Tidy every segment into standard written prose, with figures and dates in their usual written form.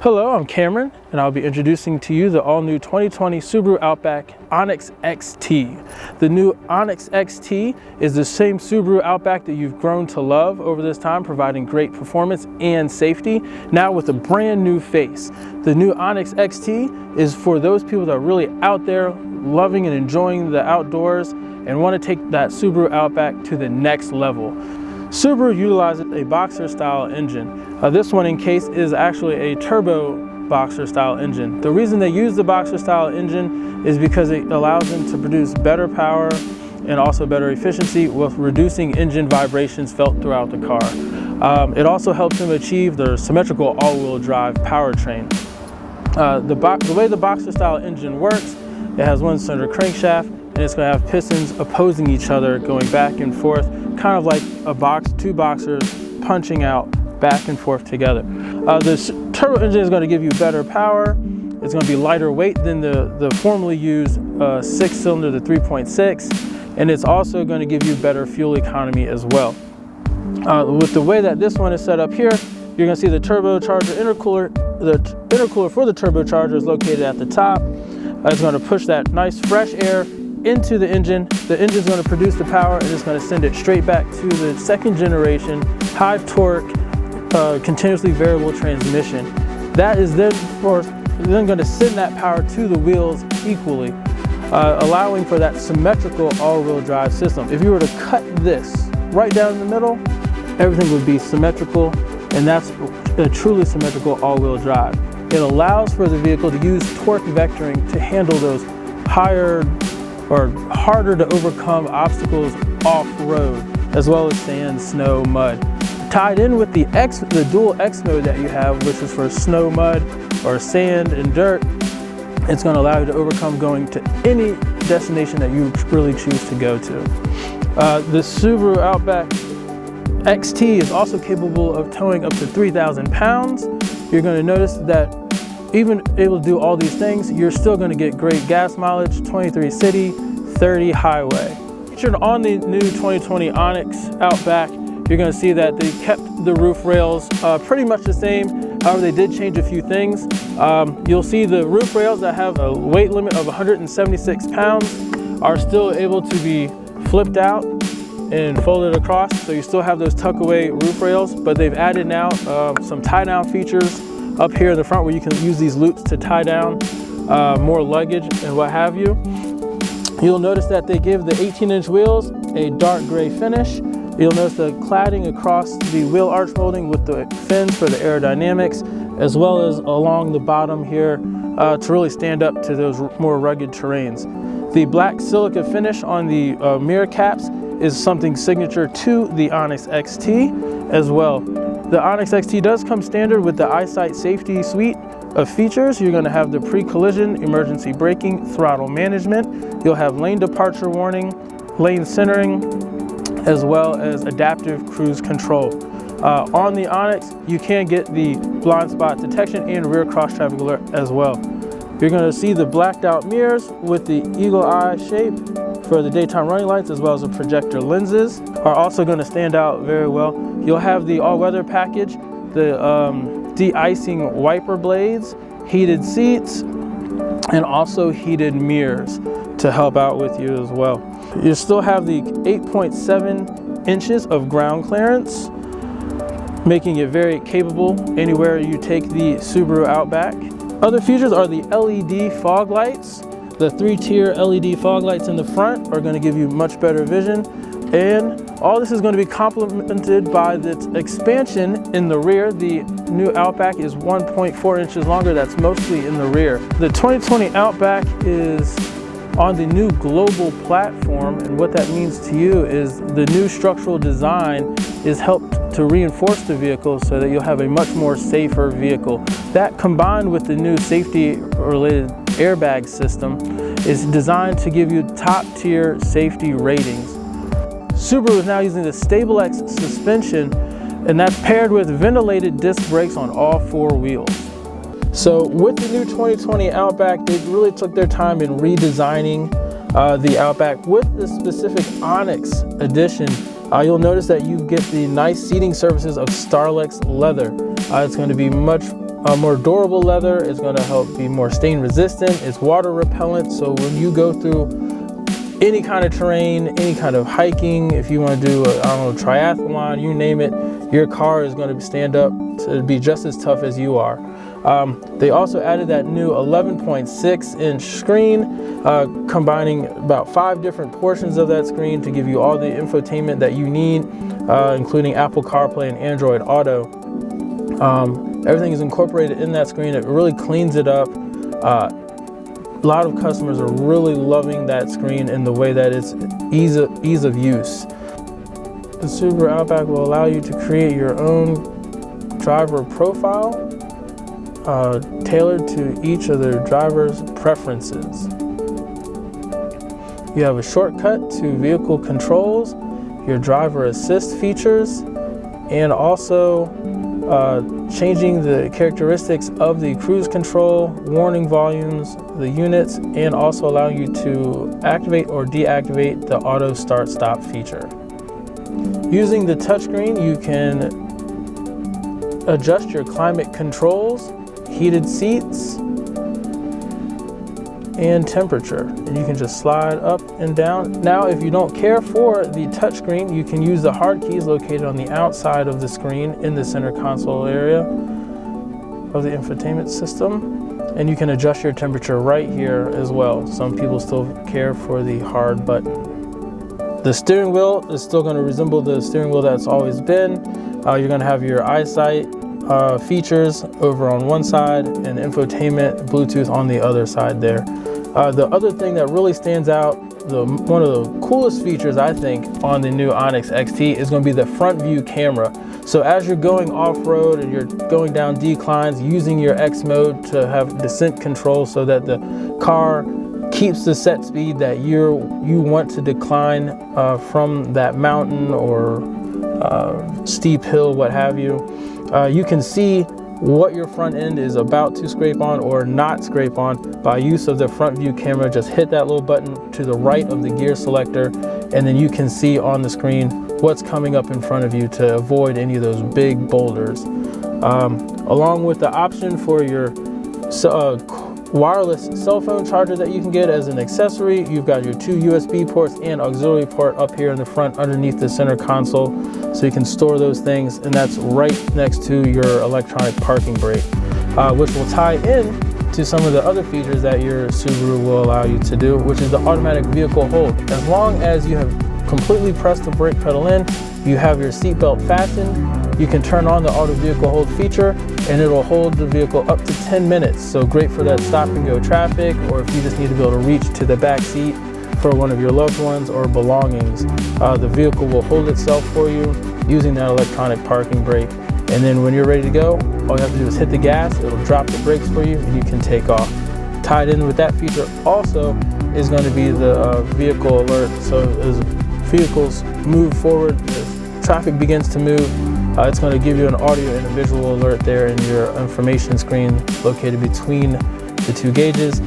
Hello, I'm Cameron, and I'll be introducing to you the all-new 2020 Subaru Outback Onyx XT. The new Onyx XT is the same Subaru Outback that you've grown to love over this time, providing great performance and safety, now with a brand new face. The new Onyx XT is for those people that are really out there loving and enjoying the outdoors and want to take that Subaru Outback to the next level. Subaru utilizes a boxer style engine. This one in case is actually a turbo boxer style engine. The reason they use the boxer style engine is because it allows them to produce better power and also better efficiency with reducing engine vibrations felt throughout the car. It also helps them achieve their symmetrical all-wheel drive powertrain. The way the boxer style engine works, it has one cylinder crankshaft, and it's going to have pistons opposing each other, going back and forth, kind of like two boxers punching out back and forth together. This turbo engine is going to give you better power. It's going to be lighter weight than the formerly used 6-cylinder, the 3.6, and it's also going to give you better fuel economy as well. With the way that this one is set up here, you're going to see the turbocharger intercooler. The intercooler for the turbocharger is located at the top. It's going to push that nice fresh air into the engine. The engine is going to produce the power and it's going to send it straight back to the second generation high torque continuously variable transmission. That is then going to send that power to the wheels equally, allowing for that symmetrical all-wheel drive system. If you were to cut this right down in the middle, everything would be symmetrical, and that's a truly symmetrical all-wheel drive. It allows for the vehicle to use torque vectoring to handle those higher or harder to overcome obstacles off-road, as well as sand, snow, mud. Tied in with the dual X mode that you have, which is for snow, mud, or sand and dirt, it's going to allow you to overcome going to any destination that you really choose to go to. The Subaru Outback XT is also capable of towing up to 3,000 pounds. You're going to notice that even able to do all these things, you're still going to get great gas mileage, 23 city, 30 highway. Featured on the new 2020 Onyx Outback, you're going to see that they kept the roof rails pretty much the same. However, they did change a few things. You'll see the roof rails that have a weight limit of 176 pounds are still able to be flipped out and folded across, so you still have those tuck away roof rails, but they've added now some tie down features up here in the front where you can use these loops to tie down more luggage and what have you. You'll notice that they give the 18-inch wheels a dark gray finish. You'll notice the cladding across the wheel arch molding with the fins for the aerodynamics, as well as along the bottom here to really stand up to those more rugged terrains. The black silica finish on the mirror caps is something signature to the Onyx XT as well. The Onyx XT does come standard with the EyeSight safety suite of features. You're going to have the pre-collision emergency braking, throttle management. You'll have lane departure warning, lane centering, as well as adaptive cruise control. On the Onyx, you can get the blind spot detection and rear cross traffic alert as well. You're going to see the blacked out mirrors with the eagle eye shape for the daytime running lights, as well as the projector lenses are also going to stand out very well. You'll have the all-weather package, the de-icing wiper blades, heated seats, and also heated mirrors to help out with you as well. You still have the 8.7 inches of ground clearance, making it very capable anywhere you take the Subaru Outback. Other features are the LED fog lights. The 3-tier LED fog lights in the front are going to give you much better vision, and all this is going to be complemented by the expansion in the rear. The new Outback is 1.4 inches longer. That's mostly in the rear. The 2020 Outback is on the new global platform, and what that means to you is the new structural design is helped to reinforce the vehicle so that you'll have a much more safer vehicle. That, combined with the new safety related airbag system, is designed to give you top tier safety ratings. Subaru is now using the StableX suspension, and that's paired with ventilated disc brakes on all 4 wheels. So with the new 2020 Outback, they really took their time in redesigning the Outback with the specific Onyx edition. You'll notice that you get the nice seating surfaces of Starlex leather. It's going to be much More durable leather is going to help be more stain resistant. It's water repellent, so when you go through any kind of terrain, any kind of hiking, if you want to do a, I don't know, triathlon, you name it, your car is going to stand up to be just as tough as you are. They also added that new 11.6-inch screen, combining about 5 different portions of that screen to give you all the infotainment that you need, including Apple CarPlay and Android Auto. Everything is incorporated in that screen. It really cleans it up. A lot of customers are really loving that screen in the way that it's ease of use. The Subaru Outback will allow you to create your own driver profile, tailored to each of the driver's preferences. You have a shortcut to vehicle controls, your driver assist features, and also changing the characteristics of the cruise control, warning volumes, the units, and also allowing you to activate or deactivate the auto start stop feature. Using the touchscreen, you can adjust your climate controls, heated seats, and temperature, and you can just slide up and down. Now, if you don't care for the touchscreen, you can use the hard keys located on the outside of the screen in the center console area of the infotainment system, and you can adjust your temperature right here as well. Some people still care for the hard button. The steering wheel is still going to resemble the steering wheel that's always been. You're going to have your eyesight features over on one side and infotainment, Bluetooth on the other side there. The other thing that really stands out, one of the coolest features I think on the new Onyx XT is going to be the front view camera. So as you're going off-road and you're going down declines, using your X mode to have descent control so that the car keeps the set speed that you want to decline from that mountain or steep hill, what have you. You can see what your front end is about to scrape on or not scrape on by use of the front view camera. Just hit that little button to the right of the gear selector, and then you can see on the screen what's coming up in front of you to avoid any of those big boulders. Along with the option for your wireless cell phone charger that you can get as an accessory, you've got your 2 USB ports and auxiliary port up here in the front underneath the center console, so you can store those things, and that's right next to your electronic parking brake, which will tie in to some of the other features that your Subaru will allow you to do, which is the automatic vehicle hold. As long as you have completely pressed the brake pedal in, you have your seatbelt fastened, you can turn on the auto vehicle hold feature and it will hold the vehicle up to 10 minutes. So great for that stop and go traffic, or if you just need to be able to reach to the back seat for one of your loved ones or belongings. The vehicle will hold itself for you using that electronic parking brake. And then when you're ready to go, all you have to do is hit the gas, it'll drop the brakes for you, and you can take off. Tied in with that feature also is going to be the vehicle alert. So as vehicles move forward, as traffic begins to move, it's going to give you an audio and a visual alert there in your information screen located between the 2 gauges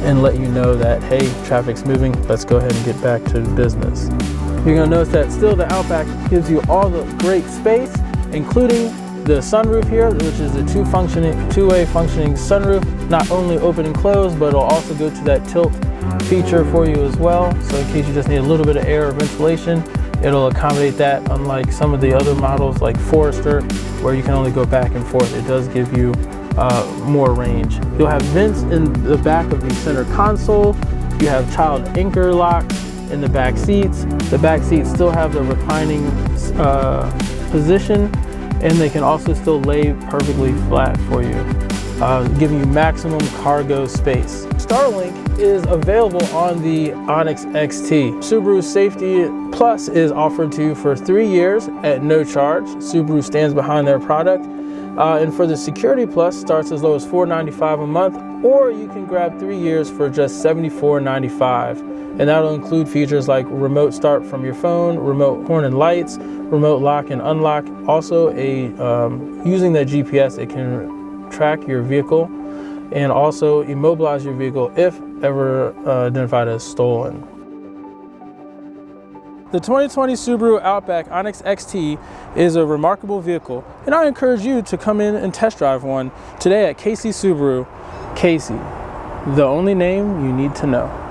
and let you know that, hey, traffic's moving, let's go ahead and get back to business. You're going to notice that still the Outback gives you all the great space, including the sunroof here, which is a two-way functioning sunroof, not only open and close, but it'll also go to that tilt feature for you as well. So in case you just need a little bit of air or ventilation, it'll accommodate that, unlike some of the other models like Forester, where you can only go back and forth. It does give you more range. You'll have vents in the back of the center console. You have child anchor locks in the back seats. The back seats still have the reclining position, and they can also still lay perfectly flat for you, giving you maximum cargo space. Starlink is available on the Onyx XT. Subaru Safety Plus is offered to you for 3 years at no charge. Subaru stands behind their product. And for the Security Plus, starts as low as $4.95 a month, or you can grab 3 years for just $74.95. And that'll include features like remote start from your phone, remote horn and lights, remote lock and unlock. Also, using that GPS, it can track your vehicle and also immobilize your vehicle if ever identified as stolen. The 2020 Subaru Outback Onyx XT is a remarkable vehicle, and I encourage you to come in and test drive one today at Casey Subaru. Casey, the only name you need to know.